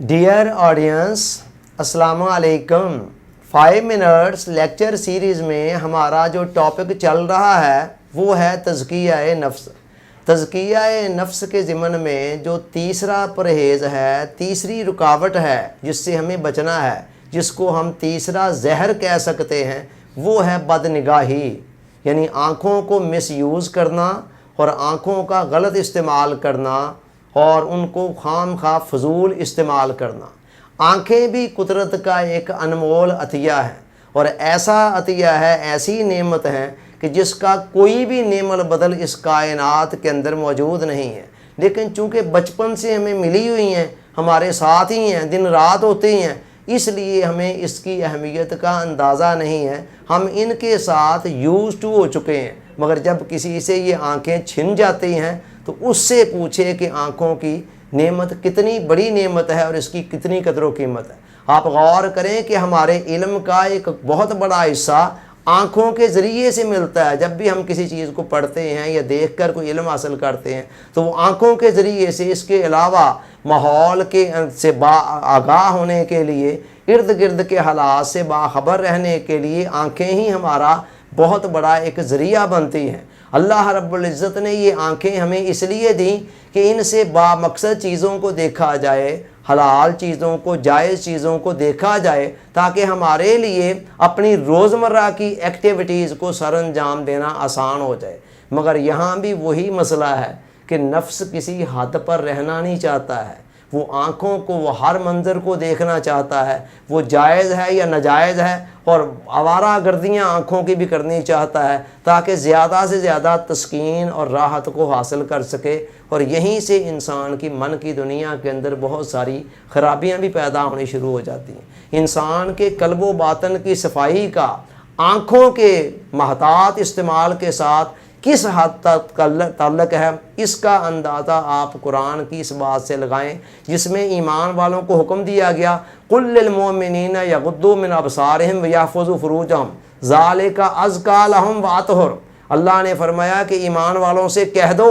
Dear audience, अस्सलाम वालेकुम। 5 minutes lecture series में हमारा जो टॉपिक चल रहा है वो है तज़किया नफ्स। तज़किया नफ्स के ज़िमन में जो तीसरा परहेज़ है, तीसरी रुकावट है जिससे हमें बचना है, जिसको हम तीसरा जहर कह सकते हैं, वो है बदनिगाही, यानी आँखों को मिसयूज़ करना और आँखों का गलत इस्तेमाल करना और उनको खाम खा फजूल इस्तेमाल करना। आँखें भी कुदरत का एक अनमोल अतिया है और ऐसा अतिया है, ऐसी नेमत है कि जिसका कोई भी नेमल बदल इस कायनात के अंदर मौजूद नहीं है। लेकिन चूँकि बचपन से हमें मिली हुई हैं, हमारे साथ ही हैं, दिन रात होते ही हैं, इसलिए हमें इसकी अहमियत का अंदाज़ा नहीं है। हम इनके साथ यूज़ टू हो चुके हैं। मगर जब किसी से ये आँखें छिन जाती हैं तो उससे पूछे कि आँखों की नेमत कितनी बड़ी नेमत है और इसकी कितनी कदर कीमत है। आप गौर करें कि हमारे इल्म का एक बहुत बड़ा हिस्सा आँखों के ज़रिए से मिलता है। जब भी हम किसी चीज़ को पढ़ते हैं या देखकर कोई इल्म हासिल करते हैं तो वो आँखों के ज़रिए से, इसके अलावा माहौल के से आगाह होने के लिए, इर्द गिर्द के हालात से बाखबर रहने के लिए आँखें ही हमारा बहुत बड़ा एक ज़रिया बनती हैं। अल्लाह रब्बुल इज़्ज़त ने ये आँखें हमें इसलिए दी कि इनसे बामकसद चीज़ों को देखा जाए, हलाल चीज़ों को, जायज़ चीज़ों को देखा जाए, ताकि हमारे लिए अपनी रोज़मर्रा की एक्टिविटीज़ को सरअंजाम देना आसान हो जाए। मगर यहाँ भी वही मसला है कि नफ्स किसी हद पर रहना नहीं चाहता है। वो आँखों को, वो हर मंज़र को देखना चाहता है, वो जायज़ है या नाजायज़ है, और आवारा गर्दियाँ आँखों की भी करनी चाहता है ताकि ज़्यादा से ज़्यादा तस्कीन और राहत को हासिल कर सके। और यहीं से इंसान की मन की दुनिया के अंदर बहुत सारी ख़राबियाँ भी पैदा होनी शुरू हो जाती हैं। इंसान के कल्बो बातन की सफाई का आँखों के महतात इस्तेमाल के साथ किस हद तक ताल्लुक़ है, इसका अंदाज़ा आप कुरान की इस बात से लगाएं जिसमें ईमान वालों को हुक्म दिया गया, कुल लिल मोमिनीना यग़ुद्दू मिन अबसारिहिम व यहफ़ज़ू फ़ुरूजहुम ज़ालिका अज़का लहुम व अतहर। अल्लाह ने फरमाया कि ईमान वालों से कह दो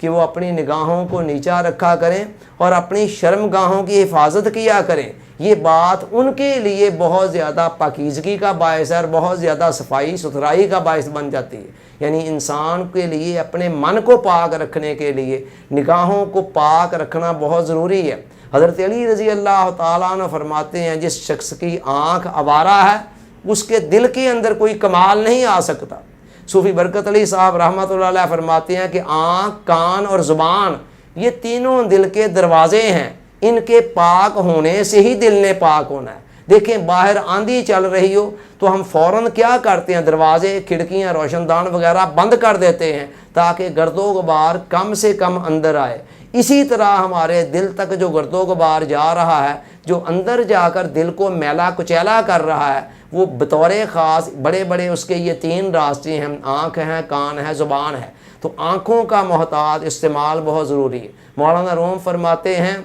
कि वो अपनी निगाहों को नीचा रखा करें और अपनी शर्मगाहों की हिफाजत किया करें। ये बात उनके लिए बहुत ज़्यादा पाकीज़गी का बायस है और बहुत ज़्यादा सफाई सुथराई का बायस बन जाती है। यानी इंसान के लिए अपने मन को पाक रखने के लिए निगाहों को पाक रखना बहुत ज़रूरी है। हज़रत अली रज़ी अल्लाह ताला अन्हु फरमाते हैं, जिस शख्स की आँख आवारा है उसके दिल के अंदर कोई कमाल नहीं आ सकता। सूफ़ी बरकत अली साहब रहमतुल्लाह अलैह फरमाते हैं कि आँख, कान और ज़ुबान ये तीनों दिल के दरवाज़े हैं। इनके पाक होने से ही दिल ने पाक होना है। देखें, बाहर आंधी चल रही हो तो हम फ़ौरन क्या करते हैं, दरवाज़े, खिड़कियाँ, रोशनदान वगैरह बंद कर देते हैं ताकि गर्दो गुबार कम से कम अंदर आए। इसी तरह हमारे दिल तक जो गर्दो गुबार जा रहा है, जो अंदर जाकर दिल को मैला कुचैला कर रहा है, वो बतौर ख़ास बड़े बड़े उसके ये 3 रास्ते हैं, आँख हैं, कान है, ज़ुबान है। तो आँखों का मोहतात इस्तेमाल बहुत ज़रूरी है। मौलाना रूम फरमाते हैं,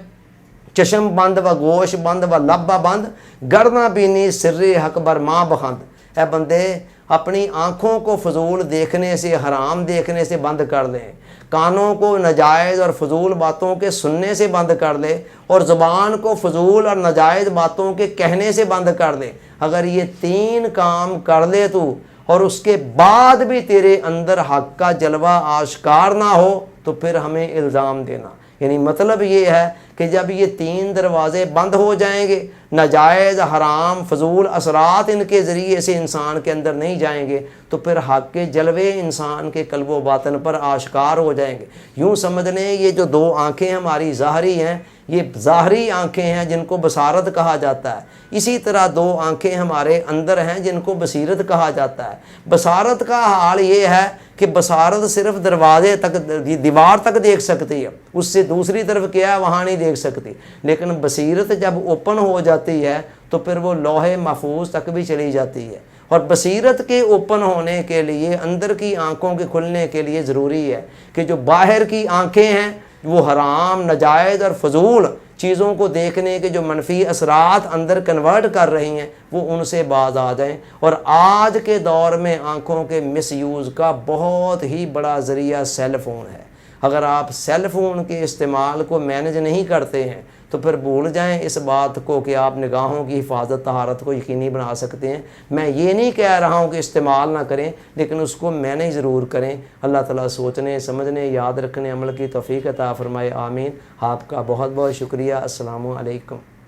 चश्म बंद व गोश बंद व लब्बा बंद, गर्ना बीनी सिर्रे हक बर माँ बखंद। ए बंदे, अपनी आँखों को फजूल देखने से, हराम देखने से बंद कर लें, कानों को नाजायज़ और फजूल बातों के सुनने से बंद कर ले, और ज़ुबान को फजूल और नाजायज़ बातों के कहने से बंद कर ले। अगर ये 3 काम कर ले तू और उसके बाद भी तेरे अंदर हक़ का जलवा आश्कार ना हो तो फिर हमें इल्ज़ाम देना। यानी मतलब ये है कि जब ये 3 दरवाज़े बंद हो जाएंगे, नाजायज़, हराम, फजूल असरात इनके ज़रिए से इंसान के अंदर नहीं जाएंगे, तो फिर हक़ के जलवे इंसान के कल्बो बातन पर आश्कार हो जाएंगे। यूँ समझ लें, ये जो 2 आँखें हमारी ज़ाहरी हैं, ये ज़ाहरी आँखें हैं जिनको बसारत कहा जाता है। इसी तरह 2 आँखें हमारे अंदर हैं जिनको बसीरत कहा जाता है। बसारत का हाल ये है कि बसारत सिर्फ दरवाजे तक, दीवार तक देख सकती है, उससे दूसरी तरफ क्या है वहाँ नहीं देख सकती। लेकिन बसीरत जब ओपन हो जाती है तो फिर वो लोहे महफूज तक भी चली जाती है। और बसीरत के ओपन होने के लिए, अंदर की आँखों के खुलने के लिए ज़रूरी है कि जो बाहर की आँखें हैं वो हराम, नाजायज़ और फजूल चीज़ों को देखने के जो मनफी असरात अंदर कन्वर्ट कर रही हैं वो उनसे बाज आ जाएं। और आज के दौर में आँखों के मिसयूज़ का बहुत ही बड़ा ज़रिया सेल फ़ोन है। अगर आप सेल फ़ोन के इस्तेमाल को मैनेज नहीं करते हैं تو پھر بھول جائیں اس بات کو کہ آپ نگاہوں کی حفاظت طہارت کو یقینی بنا سکتے ہیں۔ میں یہ نہیں کہہ رہا ہوں کہ استعمال نہ کریں، لیکن اس کو مینیج ضرور کریں۔ اللہ تعالیٰ سوچنے سمجھنے یاد رکھنے عمل کی توفیق عطا فرمائے، آمین۔ آپ کا بہت بہت شکریہ۔ السلام علیکم۔